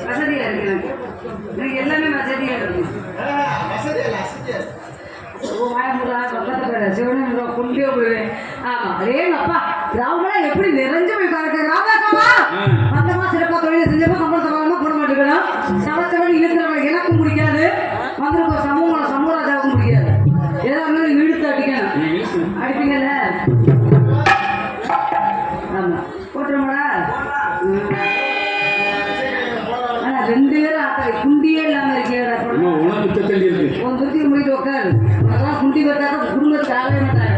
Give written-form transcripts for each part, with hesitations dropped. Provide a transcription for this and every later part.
வசதியா இருக்கு எனக்கு எல்லாமே வசதியா இருக்கு எப்படி நிறைஞ்சு போய் அந்த மாசம் சிறப்பா தொழில் செஞ்சப்போ சம்பளத்தை போட மாட்டேங்கிறோம் சவச்சவன் இழுக்கிறவங்க எனக்கும் பிடிக்காது வந்திருக்க சமூகராஜாவுக்கும் பிடிக்காது ஏதாவது இழுத்து அடிக்கணும் அடிப்பீங்கல்ல ஆமா போட்டுருமாடா ஆனா 2 பேரும் குண்டியே இல்லாம இருக்கேன் முடிட்டு உட்காரு அதெல்லாம் குண்டி வச்சாக்க குடும்பத்துக்கு ஆகவே மாட்டாங்க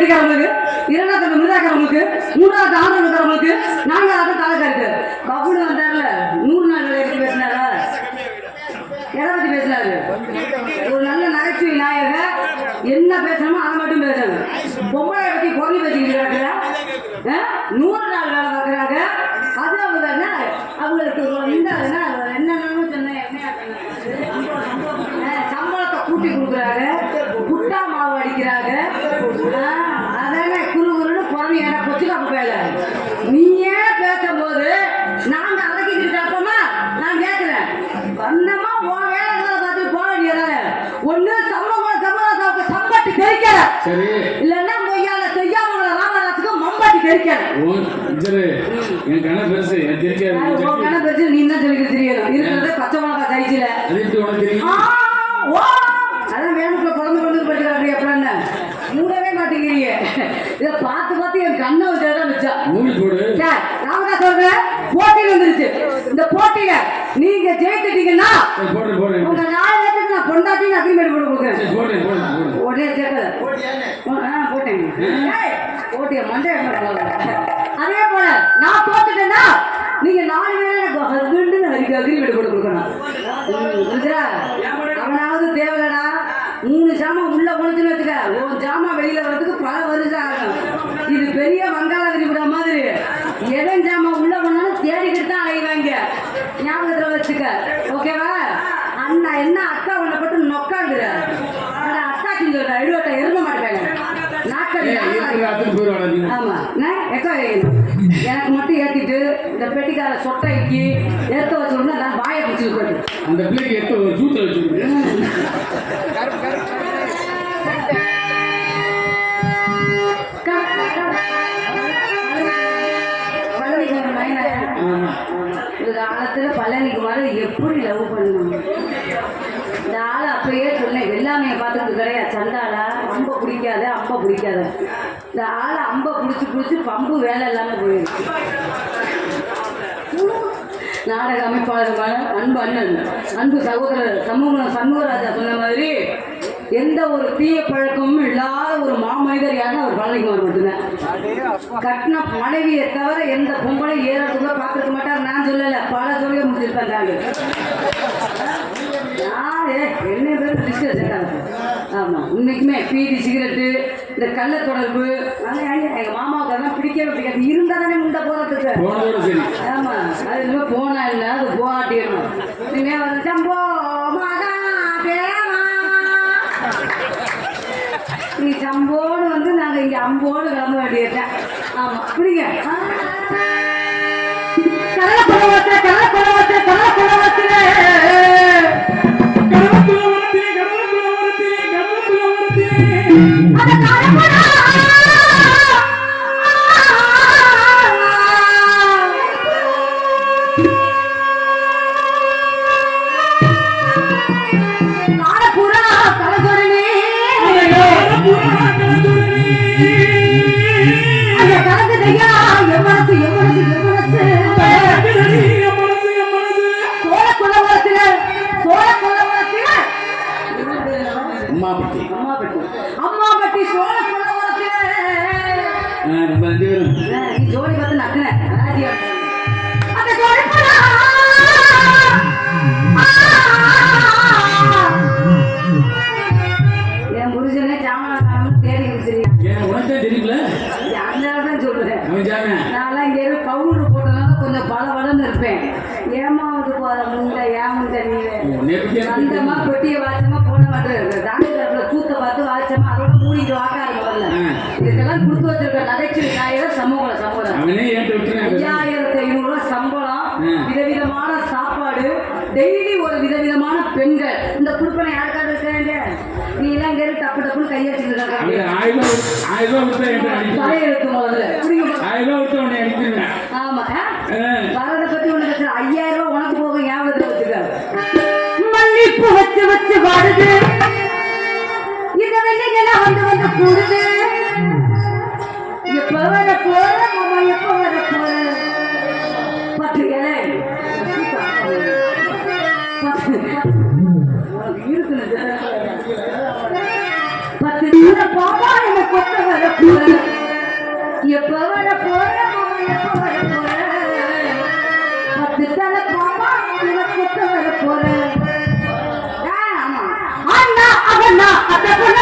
வெட்டிக்காரங்களுக்கு, இரண்டாவது தம்பி மிருதாக்காரங்களுக்கு, மூணாவது ஆந்திரக்காரங்களுக்கு, நான்காவது தாலக்காருக்கு. பபுனு வந்தார்ல 100 நாள் வேலைக்கு பேசினாரா? எதை பத்தி பேசினாரு? ஒரு நல்ல நகைச்சுவை நாயகர் என்ன பேசணுமோ அதை மட்டும் பேசுறாங்க. பொம்பளை பத்தி பொருளி பேசிக்கிட்டு இருக்கிறாங்க. 100 நாள் வேலை பார்க்குறாங்க. அது அவங்க அவங்களுக்கு என்னன்னு சொன்னேன், சம்பளத்தை கூட்டி கொடுக்குறாங்க, புட்டா மாவு அடிக்கிறாங்க. அதானே குறுகுறுன்னு குழந்தை எனக்கு கொச்சுக்கு அப்ப பேச நீயே பேசும்போது நாங்க அடக்கிட்டு அப்பமா நான் கேட்கிறேன். வந்தமா உன் வேலை பார்த்து போக வேண்டியதானே. ஒண்ணு சம்பட்டி தெரிக்கல, இல்லன்னா மொய்யால செய்யாம ராமராஜுக்கு மம்பாட்டி தெரிக்கல. நீ தான் சொல்லிட்டு தெரியணும். இருக்கிறது பச்சை மிளகா சைஸ்ல அதான் வேணுக்குள்ள குழந்தை படிக்கிறாரு. எப்படின்னு மூடவே மாட்டேங்கிறீங்க. இதை பார்த்து பார்த்து என் கண்ணை வச்சுதான் வச்சா. ராமதா சொல்றேன், போட்டியில் வந்துருச்சு. இந்த போட்டியில நீங்க ஜெயித்துட்டீங்கன்னா உங்க 4 பேருக்கு நான் பொண்டாட்டின்னு அக்ரிமெண்ட் போட்டு கொடுக்குறேன். உடனே சேர்க்கல போட்டேன். போட்டிய மண்டே. அதே போல நான் தோத்துட்டேன்னா நீங்க 4 பேரும் எனக்கு ஹஸ்பண்ட் அக்ரிமெண்ட் போட்டு கொடுக்கணும். அவனாவது தேவையில்லடா. 3 ஜாமான் உள்ள போனச்சுன்னு வச்சுக்க, ஒரு ஜாமான் வெளியில வர்றதுக்கு பல வருஷம் ஆகும். இது பெரிய வங்காள விரிவிட மாதிரி. எதன் ஜாமான் உள்ள போனாலும் தேடிக்கிட்டு தான் அலைவாங்க. ஞாபகத்துல வச்சுக்க. ஓகேவா? அண்ணா என்ன அக்கா உன்னை போட்டு நொக்காங்குற அக்கா செஞ்சோட எழுவட்ட எரும மாட்டேங்க. ஆமா எக்கா எனக்கு மட்டும் ஏத்திட்டு இந்த பெட்டிக்கார சொட்டைக்கு ஏத்த வச்சோம்னா நான் வாயை பிடிச்சிட்டு போயிட்டு அந்த பிள்ளைக்கு ஏத்த ஒரு ஜூத்துல வச்சுருக்கு. இந்த காலத்துல பழனிக்கு வர எப்படி லவ் பண்ணணும்? இந்த ஆளை அப்பயே சொன்னேன், எல்லாமே பார்த்துட்டு கிடையாது. சண்டாளா அம்ப பிடிக்காத, அம்ப பிடிக்காத. இந்த ஆளை அம்ப பிடிச்சி பம்பு வேலை இல்லாமல் போயிடுச்சு. நாடக அமைப்பாளருமான அன்பு அண்ணன், அன்பு சகோதரர் சண்முகராஜா சொன்ன மாதிரி எந்த ஒரு தீய பழக்கமும் இல்லாத ஒரு மாமனிதர் யாருன்னா அவர் பழனிக்குமார் மட்டும்தான். கட்டின மனைவியை தவிர எந்த பொம்பளையும் ஏறதுக்குள்ள பார்த்துருக்க மாட்டார். நான் சொல்லலை, பல சொல்லிய முடிச்சிருப்பாங்க. என்ன பேர் டிஸ்கஸ். ஆமாம், இன்னைக்குமே பீடி சிகரெட்டு இந்த கள்ள தொடர்பு எங்கள் மாமாவுக்கு அதெல்லாம் பிடிக்கவே பிடிக்காது. இருந்தால் தானே முண்டை போகிறதுக்கு. ஆமாம், அது இனிமேல் போனா இல்லை, அது போகாட்டிடணும். இனிமேல் வந்து சம்போ மகா தேவா நீ சம்போன்னு வந்து நாங்கள் இங்கே அம்போன்னு கிளம்ப வேண்டியதான். ஆமாம், பிடிங்க. கடலை அம்மாபட்டி சோழ ஜோடி பார்த்து நக்கின அந்த ஜோடி என் புருஷனே ஜாமன் தேடி தெரியல. அதனாலதான் சொல்றேன், நான் இங்க பவுடர் போட்டனால கொஞ்சம் பல வளர்ந்து இருப்பேன். ஏமாவது போற முண்டை ஏமுண்ட நீ அந்தமா பெட்டிய வாச்சமா போன மாட்டேன். டாக்டர் தூத்த பார்த்து வாச்சமா அதோட மூடிட்டு வாக்காரு முதல்ல. இதுக்கெல்லாம் கொடுத்து வச்சிருக்க நகைச்சுவை நாயகர் சமூகம் 5500 சம்பளம், விதவிதமான சாப்பாடு, டெய்லி ஒரு விதவிதமான பெண்கள். இந்த குடுப்பனை யாருக்காக இருக்காங்க? நீ எல்லாம் இங்க டப்பு டப்புன்னு கையெழுத்து தலையெழுத்து முதல்ல. ஆமா, வரதை பத்தி ஒண்ணு 5000 ரூபாய் உனக்கு போக ஞாபகத்தை வச்சுக்க. மல்லிப்பூ வச்சு வச்சு வாடுது, இந்த வெள்ளிங்களா வந்து வந்து கூடுது. எப்ப வர போற மாமா, எப்ப வர போற? 10 இலை இருக்குது. 10 பாப்பா என்ன கொத்த வர எப்ப வர போற எப்ப வர போற 10 தலை பாப்பா உனக்கு வர போற அண்ணா அவண்ணா அத பண்ண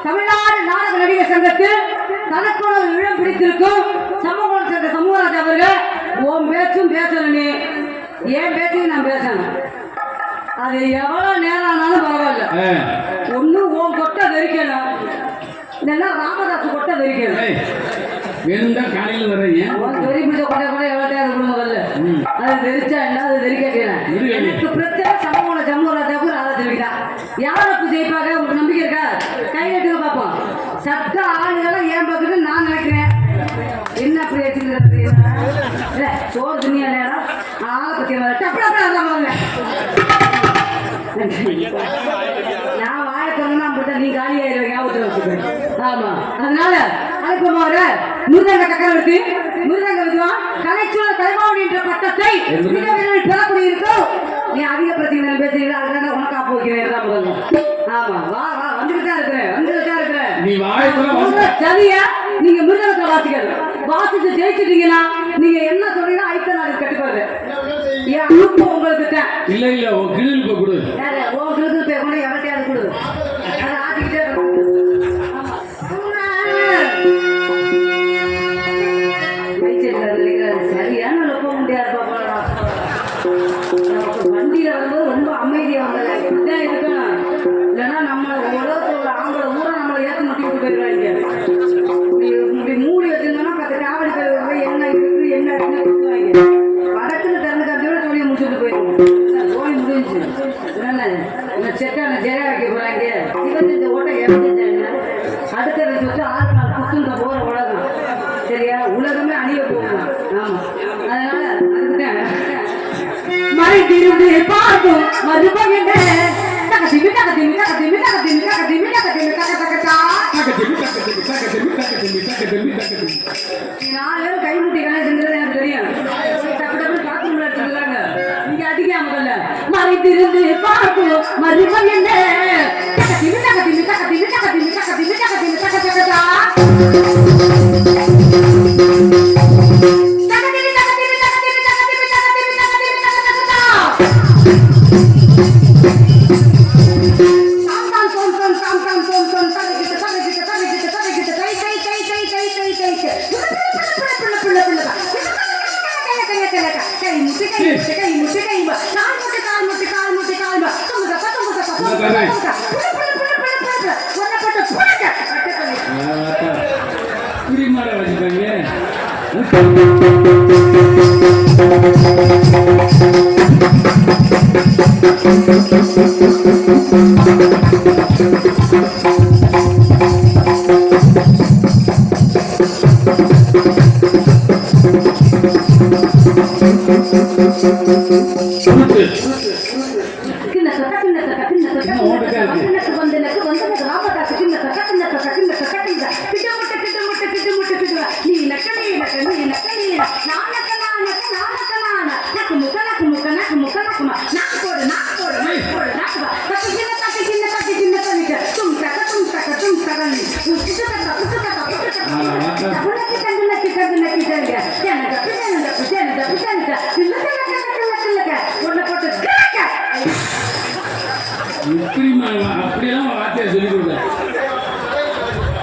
தமிழ்நாடு நாடக நடிகர் சங்கத்தில் தனக்கோட இடம் பிடித்திருக்கும் சமூகம் சேர்ந்த சமூகராஜ் அவர்கள் உன் பேச்சும் பேசணும் நீ ஏன் பேச்சையும் நான் பேசணும் அது எவ்வளவு நேரம் ஆனாலும் பரவாயில்ல ஒண்ணு உன் கொட்டை வெறிக்கணும் இல்லைன்னா ராமதாஸ் கொட்டை வெறிக்கணும் வேணும்டா காலையில வர்றீங்க வெறி பிடிச்ச கொட்டை கூட எவ்வளோ தேவை முதல்ல அது வெறிச்சா இல்லை அது வெறிக்கணும் எனக்கு பிரச்சனை சமூக சமூகராஜாவுக்கு ராதா தெரிவிக்கிறான் யாருக்கு ஜெயிப்பாங்க உங்களுக்கு நம்பிக்கை இருக்கா கை கட்டுங்க பார்ப்போம் சட்ட ஆளுகளை ஏன் பார்த்துட்டு நான் நினைக்கிறேன் என்ன அப்படி வச்சுக்கிறது இல்லை சோறு துணியா நேரம் ஆளை பற்றி நான் வாழக்கணும்னா அப்படித்தான் நீ காலி ஆயிடுவேன் ஞாபகத்தில் வச்சுக்கிறேன் ஆமா அதனால அனுப்பமாற முருகங்க சக்கரவர்த்தி முருகங்க விதுவான் கலைச்சூழல் கலைமாவடி என்ற பட்டத்தை மிக விரைவில் பெறக்கூடிய இருக்கும் நீ அதிக பிரச்சனை பேசுறீங்களா அதனால உனக்கா போகிறேன் ஆமா வா வா வந்துட்டு தான் இருக்கிறேன் நீ வாய்ப்புல சரியா நீங்க மிருகத்தை வாசிச்சு ஜெயிச்சிட்டீங்கன்னா நீங்க என்ன சொல்றீங்களோ ஐத்த நாடு கட்டுப்பாடு ஏன் அனுப்பு உங்களுக்கு தான் இல்ல உன் கிழில் போய் கொடு உன் கிழில் போய் கொண்டு எவர்கிட்டயாவது கொடு அதை ஆட்டிக்கிட்டே சரியான போக முடியாது வண்டியில வரும்போது ரொம்ப அமைதியா வந்தது இப்படிதான் இருக்கணும் இல்லைன்னா நம்ம உலகத்தோட ஆம்பளை ஊரை நம்மளை ஏற்ற முட்டிட்டு போயிடுவாங்க இப்படி மூடி வச்சிருந்தோம்னா 10 காவடி போய் என்ன இருக்கு என்ன இருக்குன்னு சொல்லுவாங்க வடக்குன்னு திறந்து கட்டியோட சொல்லி முடிச்சுட்டு போயிடுவோம் போய் முடிஞ்சு என்ன செட்டான ஜெயா வைக்க போறாங்க இவன் இந்த ஓட்டை இறந்துட்டாங்க அடுத்த வச்சு 6 நாள் புத்துங்க போற உலகம் சரியா உலகமே அணிய போகலாம் ஆமா அதனால அதுக்குதான் மறைந்திருந்து பார்க்கும் மறுபடியும் கைமுட்டி கணக்கு செஞ்சது எனக்கு தெரியும் டப்பு டப்பு பாத்ரூம்ல எடுத்துக்கிறாங்க நீங்க அடிக்காம முதல்ல மறைந்திருந்து பார்க்கும் மறுபடியும் குடிமாட வச்சுக்காங்க நீ வார்த்தையை சொல்லி கொடுத்தேன்.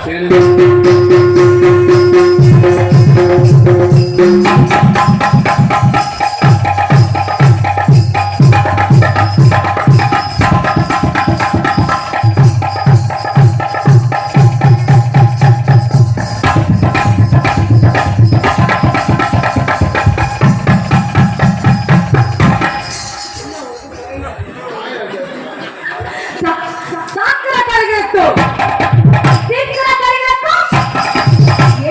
சரி. ಸಾಕ್ರ ಕರಿಗೆಟ್ಟು ಸೀಕ್ರ ಕರಿಗೆಟ್ಟು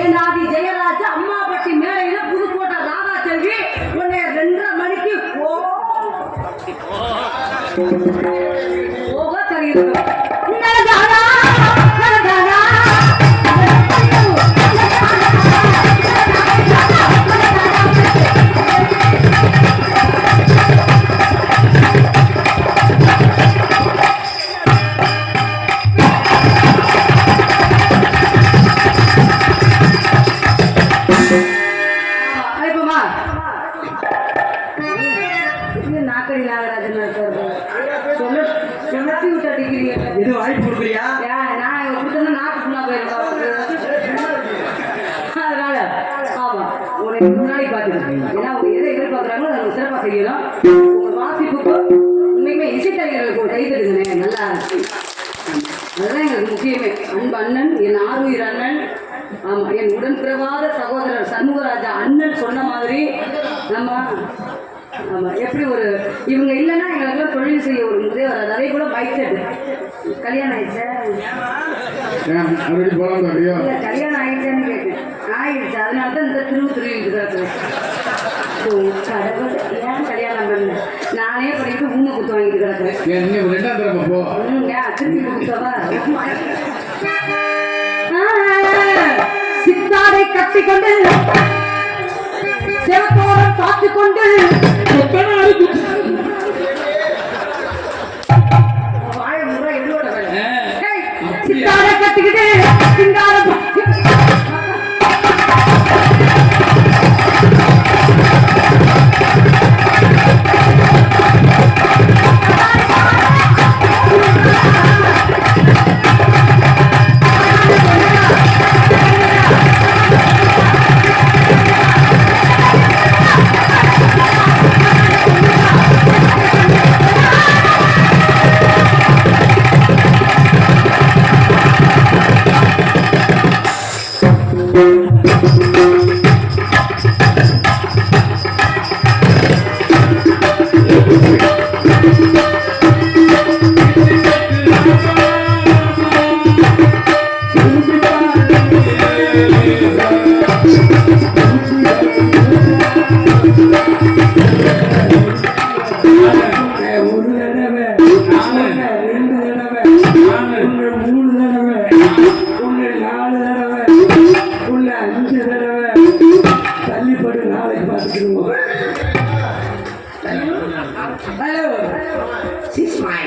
ஏனாதி ஜெயராஜ அம்மாபட்டி மேலையில புதுக்கோட்டை ராதா செல்வி உன்னை 2:30 மணிக்கு போக தெரியுது நடதானா நடதானா நாக்கடி நாகராஜன் சொல்லி விட்ட டிகிரி இது வாய்ப்பு கொடுக்குறியா? நான் கொடுத்தா நாக்கு ஃபுல்லா போயிருக்கேன். அதனால ஆமா உனக்கு முன்னாடி பார்த்துருக்கேன். ஏன்னா அவங்க எதை எதிர்பார்க்குறாங்களோ அதை சிறப்பாக செய்யணும். உங்க வாசிப்புக்கு உண்மையுமே இசைக்கலைஞர்களுக்கு ஒரு கைதட்டுங்க. நல்லா அதுதான் எங்களுக்கு முக்கியமே. அன்பு அண்ணன், என் ஆறுயிர் அண்ணன், ஆமா என் உடன்பிறவாத சகோதரர் சண்முகராஜா அண்ணன் சொன்ன மாதிரி நம்ம ஆமா எப்படி ஒரு இவங்க இல்லைன்னா எங்களுக்குலாம் தொழில் செய்ய ஒரு முதே வராது. அதே போல பைக் செட் கல்யாணம் ஆயிடுச்சா இல்லை கல்யாணம் ஆயிடுச்சான்னு கேட்டேன். ஆயிடுச்சு. அதனால தான் இந்த திருவிட்டு கிடக்குறேன். கடவுள் ஏன் கல்யாணம் பண்ண நானே படிக்கிட்டு ஊமை குத்து வாங்கிட்டு கிடக்குறேன். திருப்பி குத்தவா சித்தாரை கட்டிக்கொண்டு சிவத்தோரம் காத்துக்கொண்டு வாழை முறை எல்லோட வேலை சித்தாரை கட்டிக்கிட்டு சிங்காரம் Hello. She's my